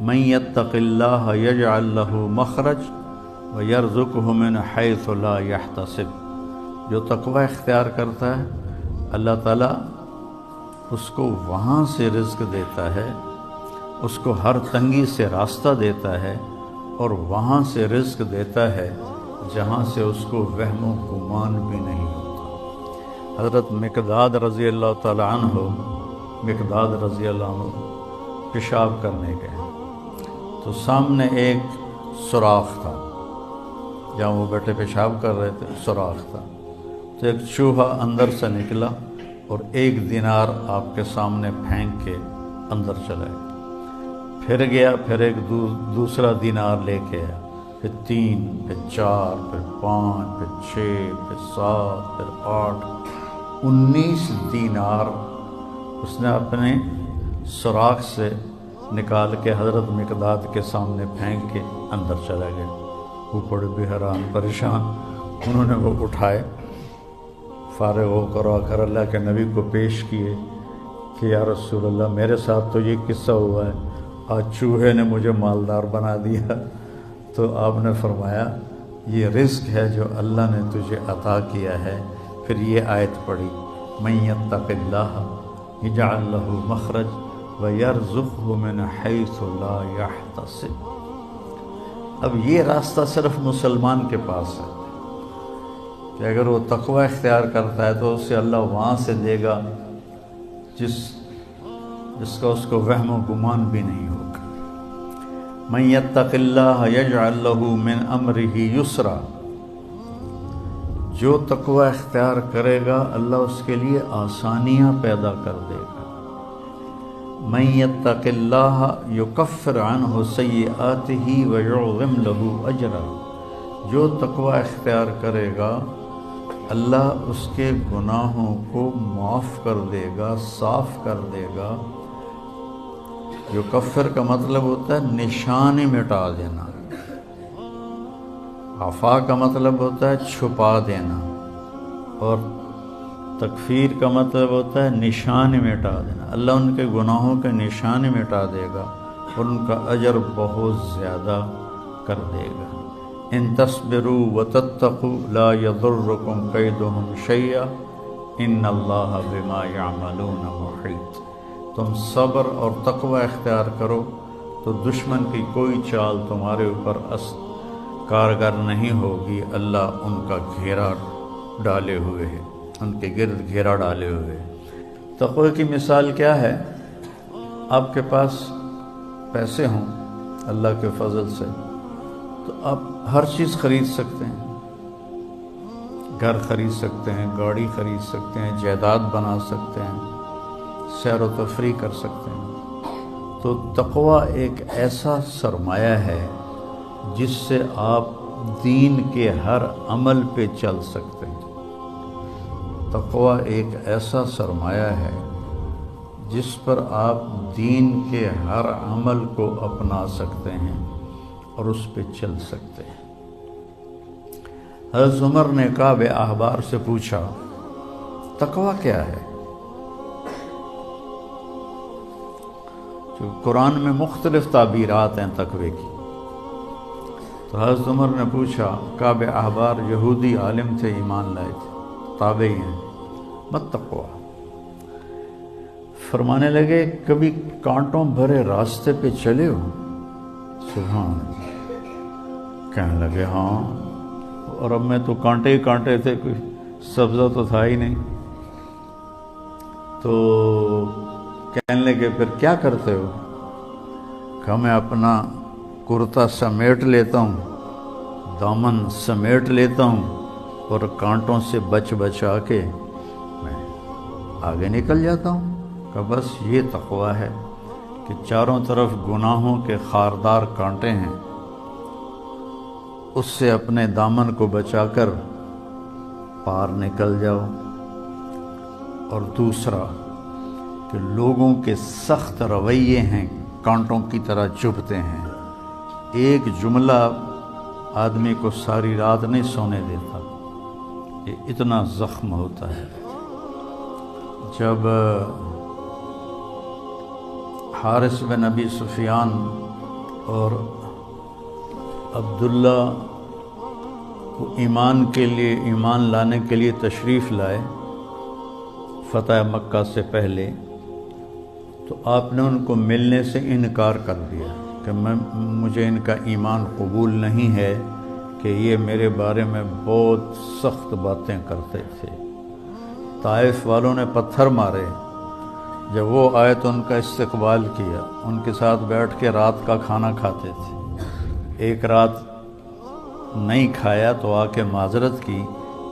من یتق اللہ یجعل لہ مخرج ویرزقہ من حیث لا یحتسب، جو تقوی اختیار کرتا ہے اللہ تعالیٰ اس کو وہاں سے رزق دیتا ہے، اس کو ہر تنگی سے راستہ دیتا ہے، اور وہاں سے رزق دیتا ہے جہاں سے اس کو وہم و گمان بھی نہیں ہوتا۔ حضرت مقداد رضی اللہ تعالی عنہ پیشاب کرنے گئے تو سامنے ایک سوراخ تھا، جہاں وہ بیٹھے پیشاب کر رہے تھے سوراخ تھا، تو ایک چوہا اندر سے نکلا اور 1 دینار آپ کے سامنے پھینک کے اندر چلا گیا، پھر گیا، پھر ایک دوسرا دینار لے کے آیا، پھر 3، پھر 4، پھر 5، پھر 6، پھر 7، پھر 8، 19 دینار اس نے اپنے سوراخ سے نکال کے حضرت مقداد کے سامنے پھینک کے اندر چلا گیا۔ وہ بڑے بھی حیران پریشان، انہوں نے وہ اٹھائے، فارغ ہو کر اللہ کے نبی کو پیش کیے کہ یا رسول اللہ میرے ساتھ تو یہ قصہ ہوا ہے، آج چوہے نے مجھے مالدار بنا دیا۔ تو آپ نے فرمایا یہ رزق ہے جو اللہ نے تجھے عطا کیا ہے۔ پھر یہ آیت پڑھی، من یتق اللہ یجعل لہ مخرج ویرزقہ من حیث لا یحتسب۔ اب یہ راستہ صرف مسلمان کے پاس ہے کہ اگر وہ تقوی اختیار کرتا ہے تو اسے اللہ وہاں سے دے گا جس کا اس کو وہم و گمان بھی نہیں ہوگا۔ من یتق اللہ یجعل لہ من امرہ یسرا، جو تقوی اختیار کرے گا اللہ اس کے لیے آسانیاں پیدا کر دے گا۔ من یتق اللہ یکفر عنہ سیئاتہ ویعظم لہ اجرا، جو تقوی اختیار کرے گا اللہ اس کے گناہوں کو معاف کر دے گا، صاف کر دے گا۔ یکفر کا مطلب ہوتا ہے نشان مٹا دینا، عفا کا مطلب ہوتا ہے چھپا دینا، اور تکفیر کا مطلب ہوتا ہے نشان مٹا دینا۔ اللہ ان کے گناہوں کے نشان مٹا دے گا اور ان کا اجر بہت زیادہ کر دے گا۔ ان تصبروا وتتقوا لا یضرکم کیدہم شیئا ان اللہ بما یعملون محیط۔ تم صبر اور تقوی اختیار کرو تو دشمن کی کوئی چال تمہارے اوپر کارگر نہیں ہوگی، اللہ ان کا گھیرا ڈالے ہوئے ہے، ان کے گرد گھیرا ڈالے ہوئے ہے۔ تقوی کی مثال کیا ہے؟ آپ کے پاس پیسے ہوں اللہ کے فضل سے تو آپ ہر چیز خرید سکتے ہیں، گھر خرید سکتے ہیں، گاڑی خرید سکتے ہیں، جائیداد بنا سکتے ہیں، سیر و تفریح کر سکتے ہیں۔ تو تقوی ایک ایسا سرمایہ ہے جس سے آپ دین کے ہر عمل پہ چل سکتے ہیں۔ تقوی ایک ایسا سرمایہ ہے جس پر آپ دین کے ہر عمل کو اپنا سکتے ہیں اور اس پہ چل سکتے ہیں۔ حضرت عمر نے کعب احبار سے پوچھا تقوی کیا ہے؟ قرآن میں مختلف تعبیرات ہیں تقوی کی۔ تو حضرت عمر نے پوچھا، کعب احبار یہودی عالم تھے، ایمان لائے تھے، تابعی ہیں، مت تقوی۔ فرمانے لگے کبھی کانٹوں بھرے راستے پہ چلے ہو؟ سبحان اللہ۔ کہنے لگے ہاں، اور اب میں تو کانٹے ہی کانٹے تھے، کوئی سبزہ تو تھا ہی نہیں۔ تو کہنے لگے پھر کیا کرتے ہو؟ کہ میں اپنا کرتا سمیٹ لیتا ہوں، دامن سمیٹ لیتا ہوں، اور کانٹوں سے بچا کے میں آگے نکل جاتا ہوں۔ کہ بس یہ تقوی ہے کہ چاروں طرف گناہوں کے خاردار کانٹے ہیں، اس سے اپنے دامن کو بچا کر پار نکل جاؤ۔ اور دوسرا کہ لوگوں کے سخت رویے ہیں، کانٹوں کی طرح چبھتے ہیں، ایک جملہ آدمی کو ساری رات نہیں سونے دیتا، یہ اتنا زخم ہوتا ہے۔ جب حارث بن ابی سفیان اور عبداللہ کو ایمان لانے کے لیے تشریف لائے فتح مکہ سے پہلے، تو آپ نے ان کو ملنے سے انکار کر دیا کہ مجھے ان کا ایمان قبول نہیں ہے کہ یہ میرے بارے میں بہت سخت باتیں کرتے تھے۔ طائف والوں نے پتھر مارے، جب وہ آئے تو ان کا استقبال کیا، ان کے ساتھ بیٹھ کے رات کا کھانا کھاتے تھے۔ ایک رات نہیں کھایا تو آ کے معذرت کی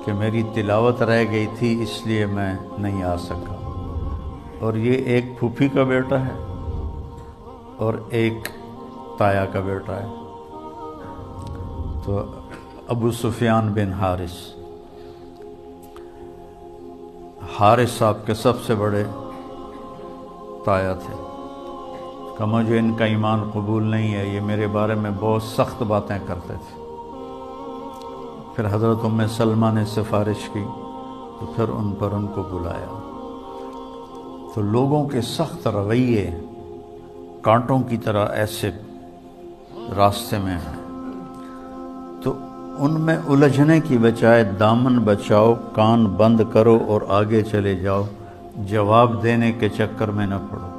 کہ میری تلاوت رہ گئی تھی اس لیے میں نہیں آ سکا۔ اور یہ ایک پھوپھی کا بیٹا ہے اور ایک تایا کا بیٹا ہے۔ تو ابو سفیان بن حارث صاحب کے سب سے بڑے تایا تھے کہ مجھے ان کا ایمان قبول نہیں ہے، یہ میرے بارے میں بہت سخت باتیں کرتے تھے۔ پھر حضرت ام سلمہ نے سفارش کی تو پھر ان کو بلایا۔ تو لوگوں کے سخت رویے کانٹوں کی طرح ایسے راستے میں ہیں، تو ان میں الجھنے کی بجائے دامن بچاؤ، کان بند کرو اور آگے چلے جاؤ، جواب دینے کے چکر میں نہ پڑو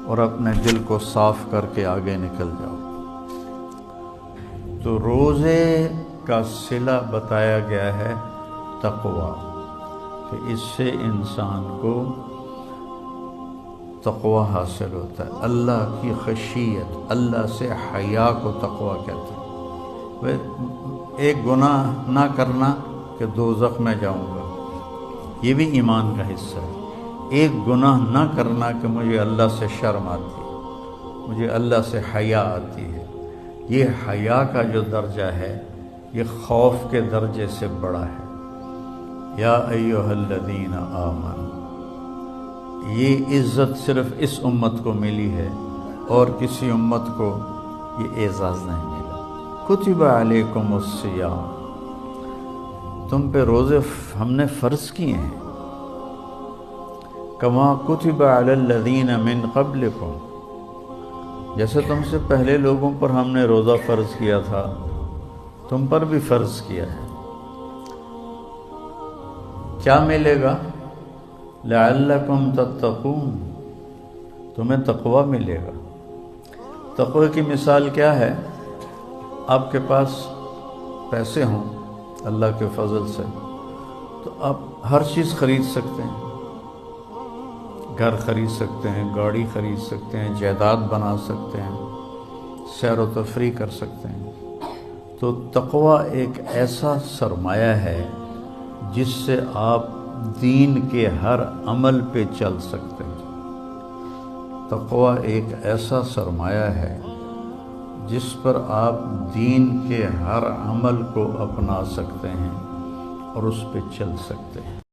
اور اپنے دل کو صاف کر کے آگے نکل جاؤ۔ تو روزے کا صلہ بتایا گیا ہے تقوی، کہ اس سے انسان کو تقوی حاصل ہوتا ہے، اللہ کی خشیت، اللہ سے حیا کو تقوی کہتے ہیں۔ ایک گناہ نہ کرنا کہ دوزخ میں جاؤں گا، یہ بھی ایمان کا حصہ ہے۔ ایک گناہ نہ کرنا کہ مجھے اللہ سے شرم آتی ہے، مجھے اللہ سے حیا آتی ہے، یہ حیا کا جو درجہ ہے یہ خوف کے درجے سے بڑا ہے۔ یا ایھا الذین آمنوا، یہ عزت صرف اس امت کو ملی ہے اور کسی امت کو یہ اعزاز نہیں ملا۔ کتب علیکم الصیام، تم پہ روزے ہم نے فرض کیے ہیں، کما کتب علی الذین من قبلکم، جیسے تم سے پہلے لوگوں پر ہم نے روزہ فرض کیا تھا تم پر بھی فرض کیا ہے۔ کیا ملے گا؟ لعلکم تتقون، تمہیں تقوی ملے گا۔ تقوی کی مثال کیا ہے؟ آپ کے پاس پیسے ہوں اللہ کے فضل سے تو آپ ہر چیز خرید سکتے ہیں، گھر خرید سکتے ہیں، گاڑی خرید سکتے ہیں، جائیداد بنا سکتے ہیں، سیر و تفریح کر سکتے ہیں۔ تو تقوی ایک ایسا سرمایہ ہے جس سے آپ دین کے ہر عمل پہ چل سکتے ہیں۔ تقوی ایک ایسا سرمایہ ہے جس پر آپ دین کے ہر عمل کو اپنا سکتے ہیں اور اس پہ چل سکتے ہیں۔